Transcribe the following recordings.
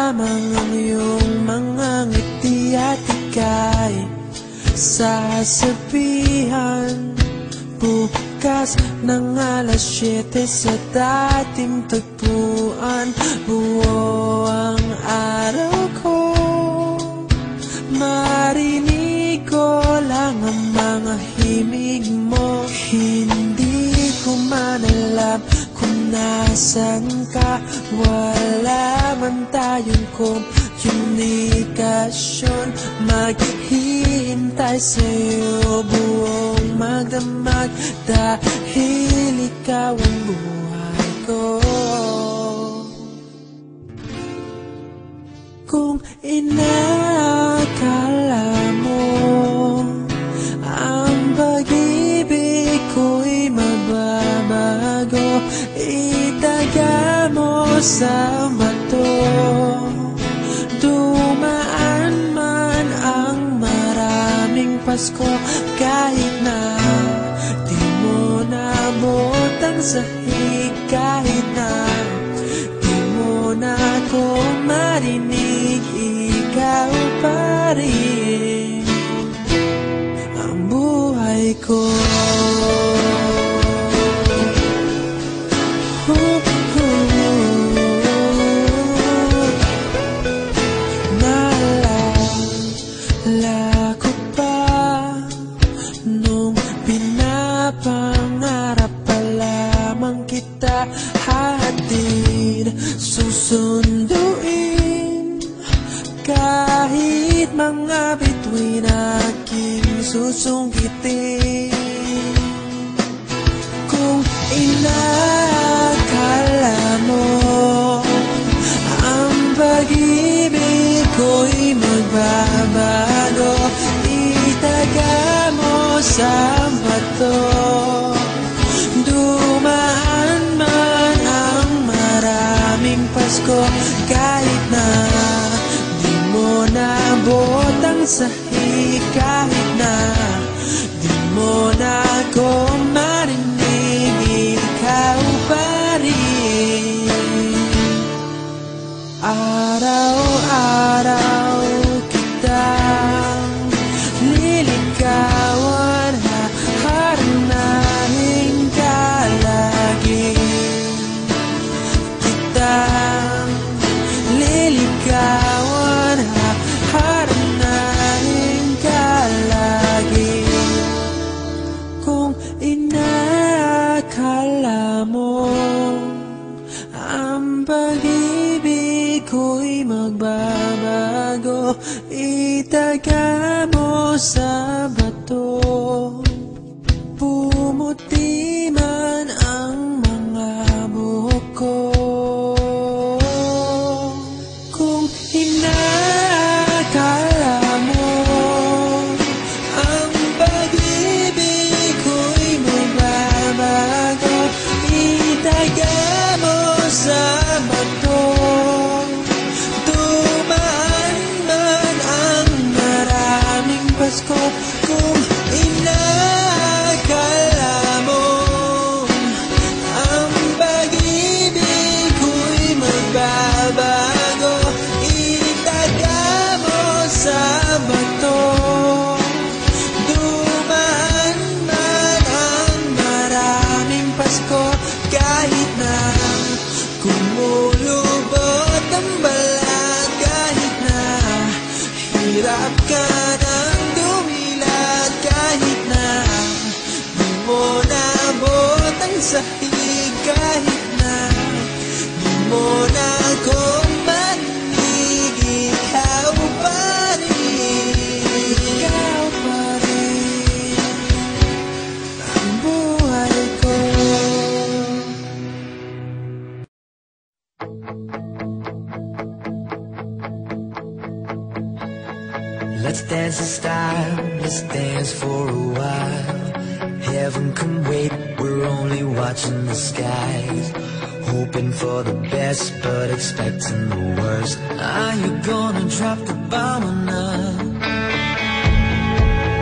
lamang ang iyong mga ngiti at ika'y sasabihan bukas ng alas 7 sa dating tagpuan. Buo ang araw ko, marinig ko lang ang mga himig mo. Hindi ko man alam kung nasan ka, wala man tayong komunikasyon. Maghihintay sa'yo buong magdamag dahil ikaw ang buhay ko. Kung inakala mo ang pag-ibig ko'y mababago, itaga mo sa bato. Dumaan man ang maraming Pasko, kahit na di mo nabot ang sahig, kahit na di mo na ako marinig, ikaw pa rin ang buhay ko. Naalala ko pa nung pinapangarap pa lamang kita, hatid susunduin kahit mga bituin aking susungkitin. Kung inakala mo ang pag-ibig ko'y magbabago, itaga mo sa bato. Dumaan man ang maraming Pasko, kahit na di mo nabot ang sahig, kahit na di mo na ako marinig, ikaw pa rin. Araw-araw kitang liligawan, haharanahin ka lagi. Kitang liligawan, haharanahin ka lagi. Kung inakala mo ang pag-ibig ko'y magbabago, itaga mo sa bato. Pumuti man ang mga buhok ko. Kung inakala mo ang pag-ibig ko'y magbabago, itaga mo sa bato. Dumaan man ang maraming Pasko, kung inakala mo ang pag-ibig ko'y magbabago, itaga mo sa bato. Dumaan man ang maraming Pasko, kahit na kumulubot ang balat, kahit na hirap ka ng dumilat, kahit na di mo nabot ang sahig, kahit na di mo na ako marinig, ikaw pa rin, ikaw pa rin ang buhay ko. Let's dance in style, let's dance for a while. Heaven can wait, we're only watching the skies. Hoping for the best, but expecting the worst. Are you gonna drop the bomb or not?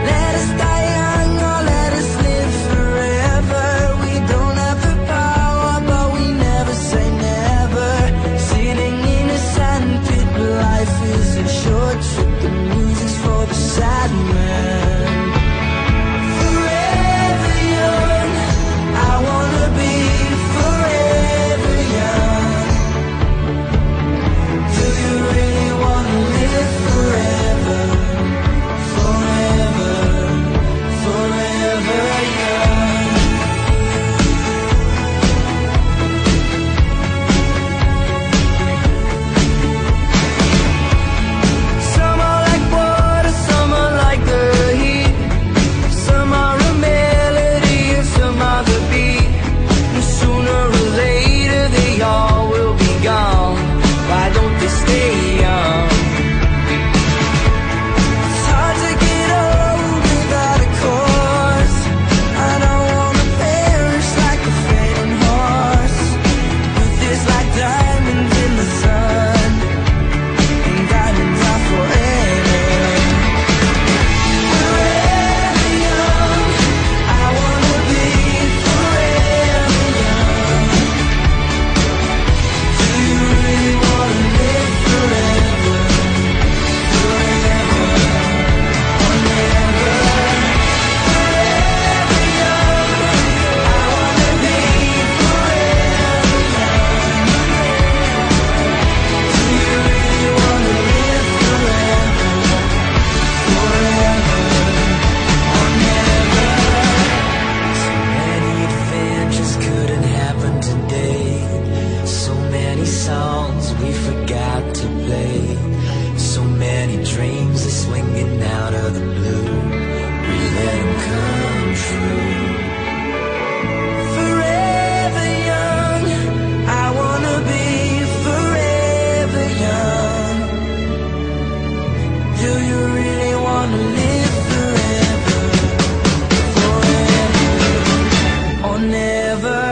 Let us die young or let us live forever. We don't have the power, but we never say never. Sitting in a sandpit play. So many dreams are swinging out of the blue. We let them come true. Forever young, I wanna be forever young. Do you really wanna live forever? Forever or never?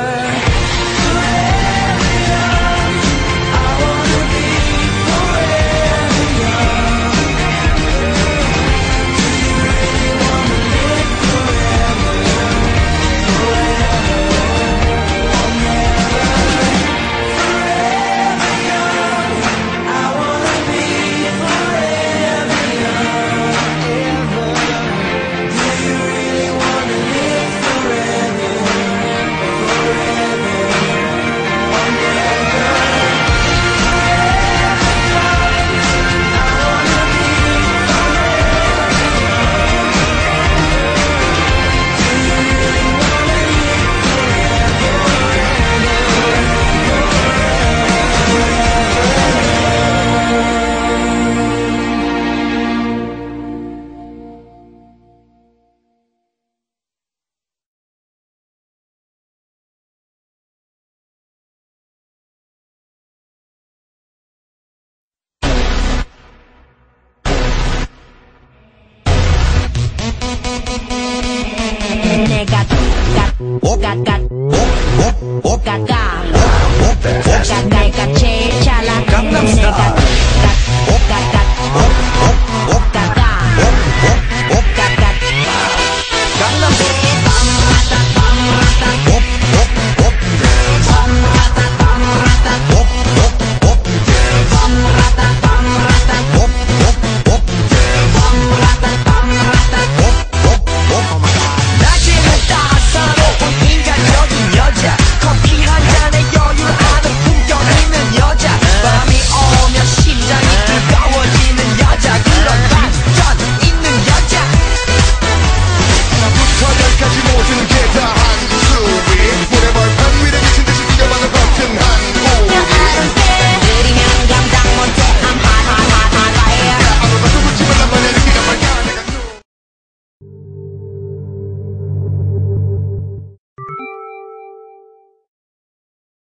Gagai kache chala